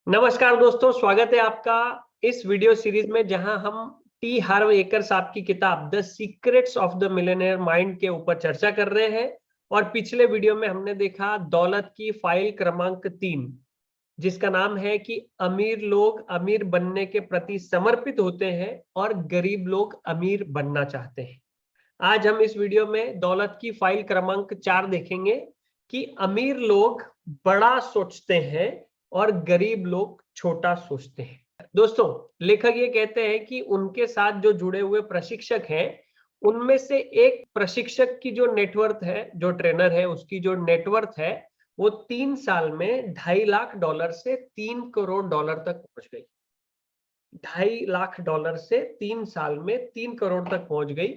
नमस्कार दोस्तों, स्वागत है आपका इस वीडियो सीरीज में जहां हम टी हार्व एकर साहब की किताब the secrets of the millionaire mind के ऊपर चर्चा कर रहे हैं। और पिछले वीडियो में हमने देखा दौलत की फाइल क्रमांक 3, जिसका नाम है कि अमीर लोग अमीर बनने के प्रति समर्पित होते हैं और गरीब लोग अमीर बनना चाहते हैं। आज हम इस वीडियो में दौलत की फाइल क्रमांक 4 देखेंगे कि अमीर लोग बड़ा सोचते हैं और गरीब लोग छोटा सोचते हैं। दोस्तों, लेखक ये कहते हैं कि उनके साथ जो जुड़े हुए प्रशिक्षक हैं, उनमें से एक प्रशिक्षक की जो नेटवर्थ है, जो ट्रेनर है, उसकी जो नेटवर्थ है, वो 3 साल में $2.5 लाख से $3 करोड़ तक पहुंच गई। $2.5 लाख से 3 साल में 3 करोड़ तक पहुंच गई।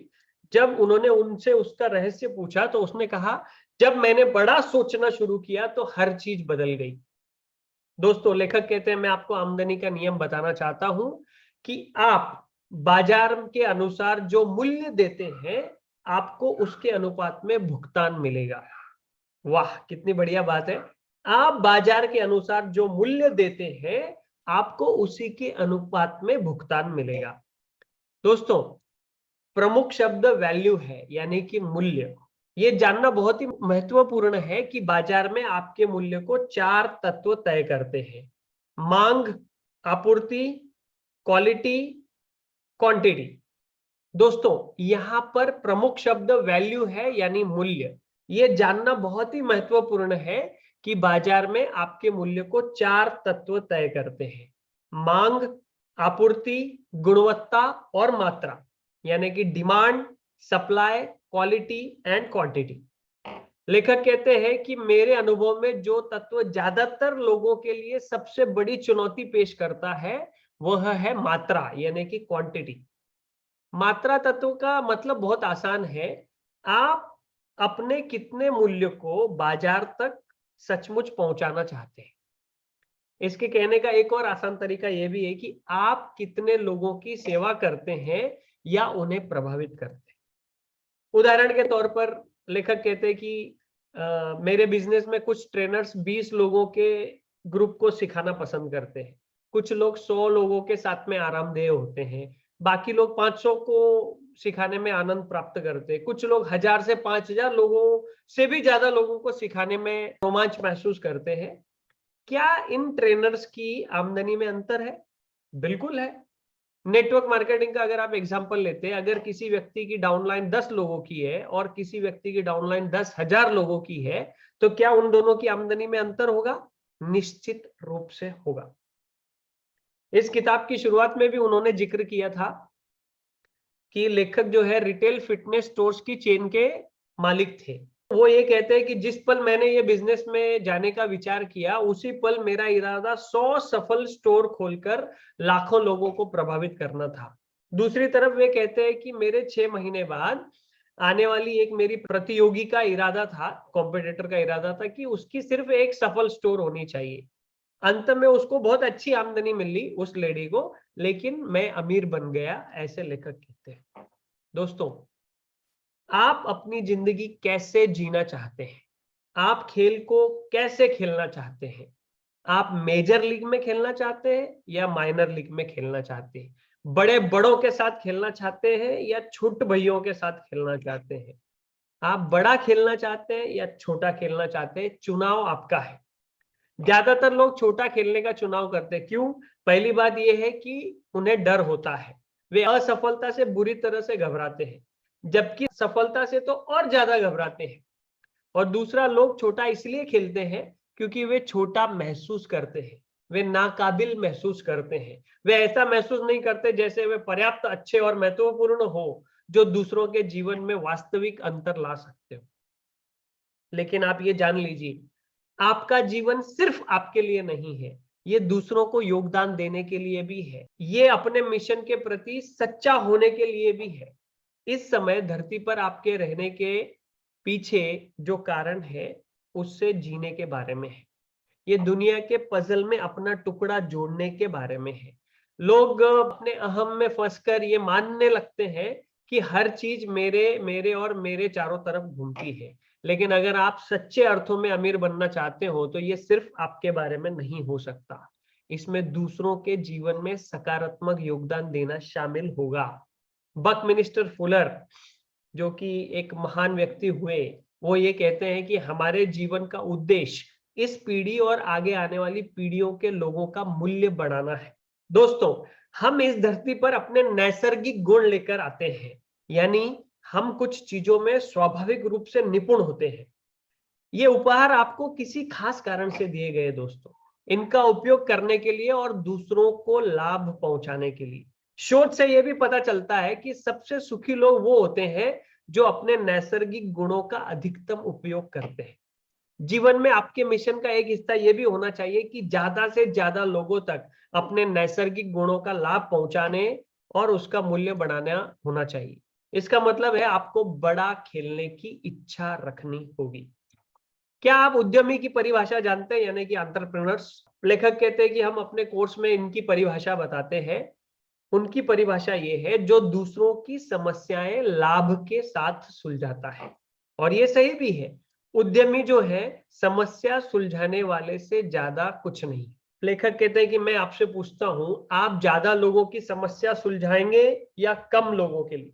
जब उन्होंने उनसे उसका रहस्य पूछा तो उसने कहा, जब मैंने बड़ा सोचना शुरू किया तो हर चीज बदल गई। दोस्तों, लेखक कहते हैं मैं आपको आमदनी का नियम बताना चाहता हूं कि आप बाजार के अनुसार जो मूल्य देते हैं, आपको उसके अनुपात में भुगतान मिलेगा। वाह, कितनी बढ़िया बात है। आप बाजार के अनुसार जो मूल्य देते हैं, आपको उसी के अनुपात में भुगतान मिलेगा। दोस्तों, प्रमुख शब्द वैल्यू है, यानी कि मूल्य। ये जानना बहुत ही महत्वपूर्ण है कि बाजार में आपके मूल्य को 4 तत्व तय करते हैं: मांग, आपूर्ति, क्वालिटी, क्वांटिटी। दोस्तों, यहां पर प्रमुख शब्द वैल्यू है, यानी मूल्य। ये जानना बहुत ही महत्वपूर्ण है कि बाजार में आपके मूल्य को 4 तत्व तय करते हैं: मांग, आपूर्ति, गुणवत्ता और मात्रा, यानी कि demand, supply, quality and quantity. लेखक कहते हैं कि मेरे अनुभव में जो तत्व ज्यादातर लोगों के लिए सबसे बड़ी चुनौती पेश करता है, वह है मात्रा, यानी कि क्वांटिटी। मात्रा तत्व का मतलब बहुत आसान है। आप अपने कितने मूल्य को बाजार तक सचमुच पहुंचाना चाहते हैं। इसके कहने का एक और आसान तरीका यह भी है कि आप कितने लोगों की सेवा करते हैं या उन्हें प्रभावित करते हैं। उदाहरण के तौर पर लेखक कहते हैं कि मेरे बिजनेस में कुछ ट्रेनर्स 20 लोगों के ग्रुप को सिखाना पसंद करते हैं। कुछ लोग 100 लोगों के साथ में आरामदेह होते हैं। बाकी लोग 500 को सिखाने में आनंद प्राप्त करते हैं। कुछ लोग 1000 से 5000 लोगों से भी ज्यादा लोगों को सिखाने में रोमांच महसूस करते हैं। क्या इन ट्रेनर्स की आमदनी में अंतर है? बिल्कुल है। नेटवर्क मार्केटिंग का अगर आप एग्जांपल लेते हैं, अगर किसी व्यक्ति की डाउनलाइन 10 लोगों की है और किसी व्यक्ति की डाउनलाइन 10,000 लोगों की है, तो क्या उन दोनों की आमदनी में अंतर होगा? निश्चित रूप से होगा। इस किताब की शुरुआत में भी उन्होंने जिक्र किया था कि लेखक जो है रिटेल फिटनेस स्टोर्स की चेन के मालिक थे। वो ये कहते हैं कि जिस पल मैंने ये बिजनेस में जाने का विचार किया, उसी पल मेरा इरादा 100 सफल स्टोर खोलकर लाखों लोगों को प्रभावित करना था। दूसरी तरफ वे कहते हैं कि मेरे 6 महीने बाद आने वाली एक मेरी प्रतियोगी का इरादा था, कॉम्पिटिटर का इरादा था कि उसकी सिर्फ एक सफल स्टोर होनी चाहिए। अंत में उसको बहुत अच्छी आमदनी मिली उस लेडी को, लेकिन मैं अमीर बन गया, ऐसे लेखक कहते हैं। दोस्तों, आप अपनी जिंदगी कैसे जीना चाहते हैं? आप खेल को कैसे खेलना चाहते हैं? आप मेजर लीग में खेलना चाहते हैं या माइनर लीग में खेलना चाहते हैं? बड़े बड़ों के साथ खेलना चाहते हैं या छोटे भैयों के साथ खेलना चाहते हैं? आप बड़ा खेलना चाहते हैं या छोटा खेलना चाहते हैं? चुनाव आपका है। ज्यादातर लोग छोटा खेलने का चुनाव करते हैं। क्यों? पहली बात यह है कि उन्हें डर होता है। वे असफलता से बुरी तरह से घबराते हैं, जबकि सफलता से तो और ज्यादा घबराते हैं। और दूसरा, लोग छोटा इसलिए खेलते हैं क्योंकि वे छोटा महसूस करते हैं, वे नाकाबिल महसूस करते हैं। वे ऐसा महसूस नहीं करते जैसे वे पर्याप्त अच्छे और महत्वपूर्ण हो, जो दूसरों के जीवन में वास्तविक अंतर ला सकते हो। लेकिन आप ये जान लीजिए, आपका जीवन सिर्फ आपके लिए नहीं है, ये दूसरों को योगदान देने के लिए भी है। ये अपने मिशन के प्रति सच्चा होने के लिए भी है। इस समय धरती पर आपके रहने के पीछे जो कारण है, उससे जीने के बारे में है। ये दुनिया के पजल में अपना टुकड़ा जोड़ने के बारे में है। लोग अपने अहम में फंसकर ये मानने लगते हैं कि हर चीज मेरे मेरे और मेरे चारों तरफ घूमती है। लेकिन अगर आप सच्चे अर्थों में अमीर बनना चाहते हो, तो ये सिर्फ आपके बारे में नहीं हो सकता। इसमें दूसरों के जीवन में सकारात्मक योगदान देना शामिल होगा। बकमिनिस्टर फुलर, जो कि एक महान व्यक्ति हुए, वो ये कहते हैं कि हमारे जीवन का उद्देश्य इस पीढ़ी और आगे आने वाली पीढ़ियों के लोगों का मूल्य बढ़ाना है। दोस्तों, हम इस धरती पर अपने नैसर्गिक गुण लेकर आते हैं, यानी हम कुछ चीजों में स्वाभाविक रूप से निपुण होते हैं। ये उपहार आपको किसी खास कारण से दिए गए दोस्तों, इनका उपयोग करने के लिए और दूसरों को लाभ पहुंचाने के लिए। शोध से यह भी पता चलता है कि सबसे सुखी लोग वो होते हैं जो अपने नैसर्गिक गुणों का अधिकतम उपयोग करते हैं। जीवन में आपके मिशन का एक हिस्सा यह भी होना चाहिए कि ज्यादा से ज्यादा लोगों तक अपने नैसर्गिक गुणों का लाभ पहुंचाने और उसका मूल्य बढ़ाना होना चाहिए। इसका मतलब है आपको बड़ा खेलने की इच्छा रखनी होगी। क्या आप उद्यमी की परिभाषा जानते हैं, यानी कि एंटरप्रेन्योर्स? लेखक कहते हैं कि हम अपने कोर्स में इनकी परिभाषा बताते हैं। उनकी परिभाषा ये है, जो दूसरों की समस्याएं लाभ के साथ सुलझाता है। और ये सही भी है। उद्यमी जो है समस्या सुलझाने वाले से ज्यादा कुछ नहीं। लेखक कहते हैं कि मैं आपसे पूछता हूं, आप ज्यादा लोगों की समस्या सुलझाएंगे या कम लोगों के लिए?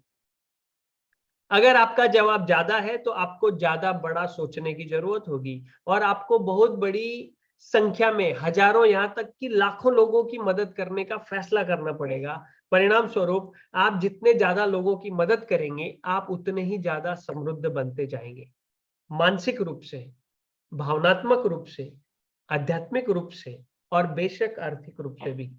अगर आपका जवाब ज्यादा है तो आपको ज्यादा बड़ा सोचने की जरूरत होगी और आपको बहुत बड़ी संख्या में, हजारों, यहां तक कि लाखों लोगों की मदद करने का फैसला करना पड़ेगा। परिणाम स्वरूप आप जितने ज्यादा लोगों की मदद करेंगे, आप उतने ही ज्यादा समृद्ध बनते जाएंगे, मानसिक रूप से, भावनात्मक रूप से, आध्यात्मिक रूप से और बेशक आर्थिक रूप से भी।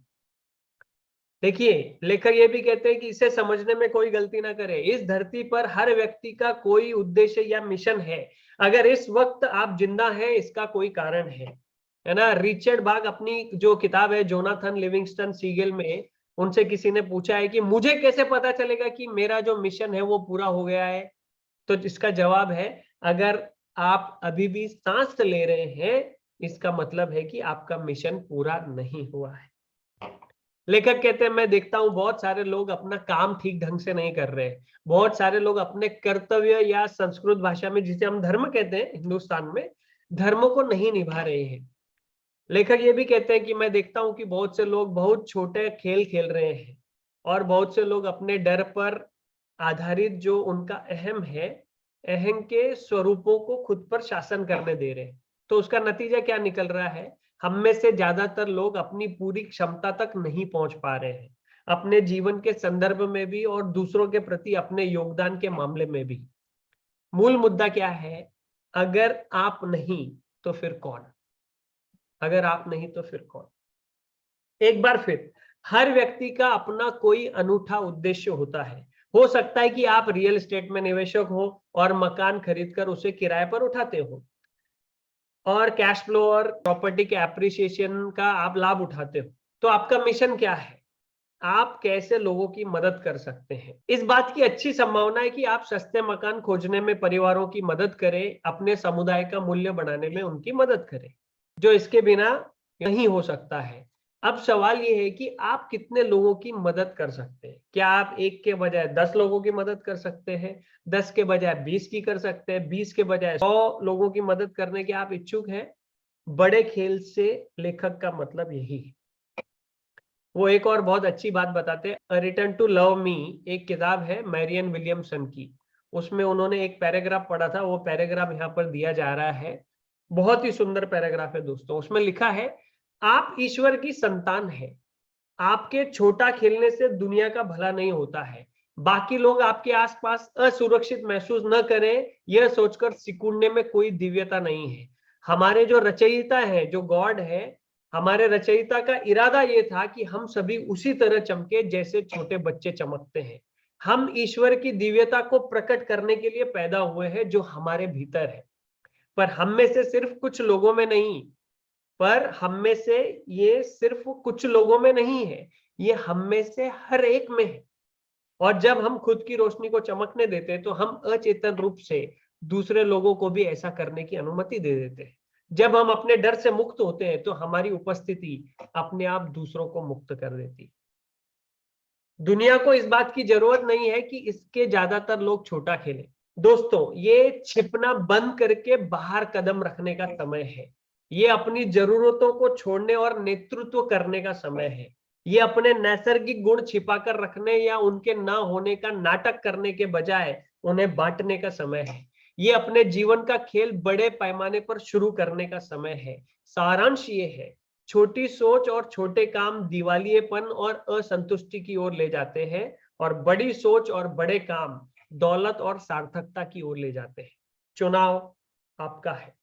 देखिए, लेखक ये भी कहते हैं कि इसे समझने में कोई गलती ना करे। इस धरती पर हर व्यक्ति का कोई उद्देश्य या मिशन है। अगर इस वक्त आप जिंदा हैं, इसका कोई कारण है ना। रिचर्ड बाग अपनी जो किताब है जोनाथन लिविंगस्टन सीगल में, उनसे किसी ने पूछा है कि मुझे कैसे पता चलेगा कि मेरा जो मिशन है वो पूरा हो गया है? तो इसका जवाब है, अगर आप अभी भी सांस ले रहे हैं, इसका मतलब है कि आपका मिशन पूरा नहीं हुआ है। लेखक कहते हैं, मैं देखता हूं बहुत सारे लोग अपना काम ठीक ढंग से नहीं कर रहे। बहुत सारे लोग अपने कर्तव्य, या संस्कृत भाषा में जिसे हम धर्म कहते हैं हिंदुस्तान में, धर्मों को नहीं निभा रहे हैं। लेखक ये भी कहते हैं कि मैं देखता हूं कि बहुत से लोग बहुत छोटे खेल खेल रहे हैं और बहुत से लोग अपने डर पर आधारित जो उनका अहम है, अहम के स्वरूपों को खुद पर शासन करने दे रहे हैं। तो उसका नतीजा क्या निकल रहा है? हम में से ज्यादातर लोग अपनी पूरी क्षमता तक नहीं पहुंच पा रहे हैं, अपने जीवन के संदर्भ में भी और दूसरों के प्रति अपने योगदान के मामले में भी। मूल मुद्दा क्या है? अगर आप नहीं तो फिर कौन? अगर आप नहीं तो फिर कौन? एक बार फिर, हर व्यक्ति का अपना कोई अनूठा उद्देश्य होता है। हो सकता है कि आप रियल एस्टेट में निवेशक हो और मकान खरीदकर उसे किराए पर उठाते हो और कैश फ्लो और प्रॉपर्टी के एप्रिसिएशन का आप लाभ उठाते हो। तो आपका मिशन क्या है? आप कैसे लोगों की मदद कर सकते हैं? इस बात की अच्छी संभावना है कि आप सस्ते मकान खोजने में परिवारों की मदद करें, अपने समुदाय का मूल्य बढ़ाने में उनकी मदद करें, जो इसके बिना नहीं हो सकता है। अब सवाल ये है कि आप कितने लोगों की मदद कर सकते हैं? क्या आप एक के बजाय 10 लोगों की मदद कर सकते हैं? 10 के बजाय 20 की कर सकते हैं? 20 के बजाय 100 लोगों की मदद करने के आप इच्छुक हैं? बड़े खेल से लेखक का मतलब यही है। वो एक और बहुत अच्छी बात बताते हैं। अ रिटर्न टू लव मी एक किताब है मैरियन विलियमसन की, उसमें उन्होंने एक पैराग्राफ पढ़ा था। वो पैराग्राफ यहाँ पर दिया जा रहा है। बहुत ही सुंदर पैराग्राफ है दोस्तों। उसमें लिखा है, आप ईश्वर की संतान है। आपके छोटा खेलने से दुनिया का भला नहीं होता है। बाकी लोग आपके आसपास असुरक्षित महसूस न करें, यह सोचकर सिकुड़ने में कोई दिव्यता नहीं है। हमारे जो रचयिता है, जो गॉड है, हमारे रचयिता का इरादा ये था कि हम सभी उसी तरह चमके जैसे छोटे बच्चे चमकते हैं। हम ईश्वर की दिव्यता को प्रकट करने के लिए पैदा हुए हैं, जो हमारे भीतर है। पर हम में से सिर्फ कुछ लोगों में नहीं, पर हम में से ये सिर्फ कुछ लोगों में नहीं है, ये हम में से हर एक में है। और जब हम खुद की रोशनी को चमकने देते हैं, तो हम अचेतन रूप से दूसरे लोगों को भी ऐसा करने की अनुमति दे देते हैं। जब हम अपने डर से मुक्त होते हैं, तो हमारी उपस्थिति अपने आप दूसरों को मुक्त कर देती है। दुनिया को इस बात की जरूरत नहीं है कि इसके ज्यादातर लोग छोटा खेलें। दोस्तों, ये छिपना बंद करके बाहर कदम रखने का समय है। ये अपनी जरूरतों को छोड़ने और नेतृत्व करने का समय है। ये अपने नैसर्गिक गुण छिपाकर रखने या उनके ना होने का नाटक करने के बजाय उन्हें बांटने का समय है। ये अपने जीवन का खेल बड़े पैमाने पर शुरू करने का समय है। सारांश ये है, छोटी सोच और छोटे काम दिवालियेपन और असंतुष्टि की ओर ले जाते हैं, और बड़ी सोच और बड़े काम दौलत और सार्थकता की ओर ले जाते हैं। चुनाव आपका है।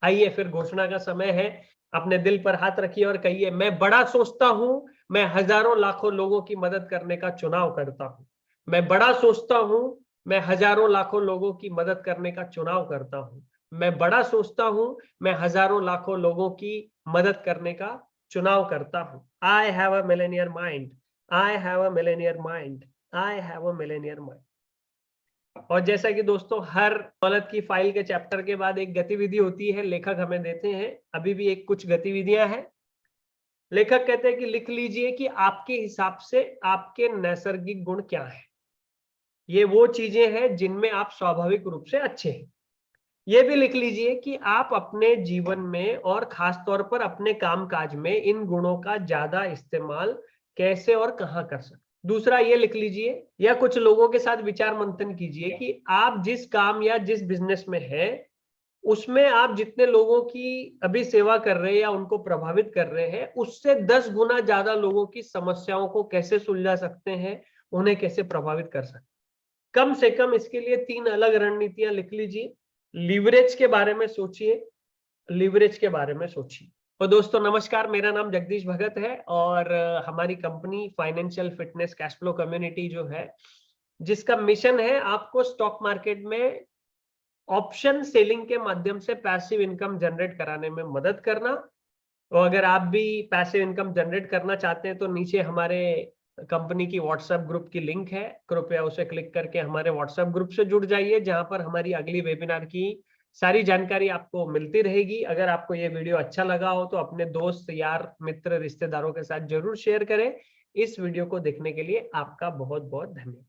आइए फिर घोषणा का समय है। अपने दिल पर हाथ रखिए और कहिए, मैं बड़ा सोचता हूं, मैं हजारों लाखों लोगों की मदद करने का चुनाव करता हूं। मैं बड़ा सोचता हूं, मैं हजारों लाखों लोगों की मदद करने का चुनाव करता हूं। मैं बड़ा सोचता हूं, मैं हजारों लाखों लोगों की मदद करने का चुनाव करता हूं। I have a millionaire mind, I have a millionaire mind, I have a millionaire mind. और जैसा कि दोस्तों, हर दौलत की फाइल के चैप्टर के बाद एक गतिविधि होती है, लेखक हमें देते हैं। अभी भी एक कुछ गतिविधियां हैं। लेखक कहते हैं कि लिख लीजिए कि आपके हिसाब से आपके नैसर्गिक गुण क्या है। ये वो चीजें हैं जिनमें आप स्वाभाविक रूप से अच्छे हैं। ये भी लिख लीजिए कि आप अपने जीवन में और खास तौर पर अपने कामकाज में इन गुणों का ज्यादा इस्तेमाल कैसे और कहां कर सकते। दूसरा ये लिख लीजिए या कुछ लोगों के साथ विचार मंथन कीजिए कि आप जिस काम या जिस बिजनेस में है, उसमें आप जितने लोगों की अभी सेवा कर रहे हैं या उनको प्रभावित कर रहे हैं, उससे 10 गुना ज्यादा लोगों की समस्याओं को कैसे सुलझा सकते हैं, उन्हें कैसे प्रभावित कर सकते हैं। कम से कम इसके लिए 3 अलग रणनीतियां लिख लीजिए। लीवरेज के बारे में सोचिए, लीवरेज के बारे में सोचिए। तो दोस्तों नमस्कार, मेरा नाम जगदीश भगत है और हमारी company financial fitness cash flow community जो है, जिसका मिशन है आपको स्टॉक मार्केट में ऑप्शन सेलिंग के माध्यम से पैसिव इनकम जनरेट कराने में मदद करना। तो अगर आप भी पैसिव इनकम जनरेट करना चाहते हैं तो नीचे हमारे कंपनी की व्हाट्सएप ग्रुप की लिंक है, कृपया उसे क्लिक करके हमारे व्हाट्सएप ग्रुप से जुड़ जाइए, जहां पर हमारी अगली वेबिनार की सारी जानकारी आपको मिलती रहेगी। अगर आपको ये वीडियो अच्छा लगा हो तो अपने दोस्त, यार, मित्र, रिश्तेदारों के साथ जरूर शेयर करें। इस वीडियो को देखने के लिए आपका बहुत बहुत धन्यवाद।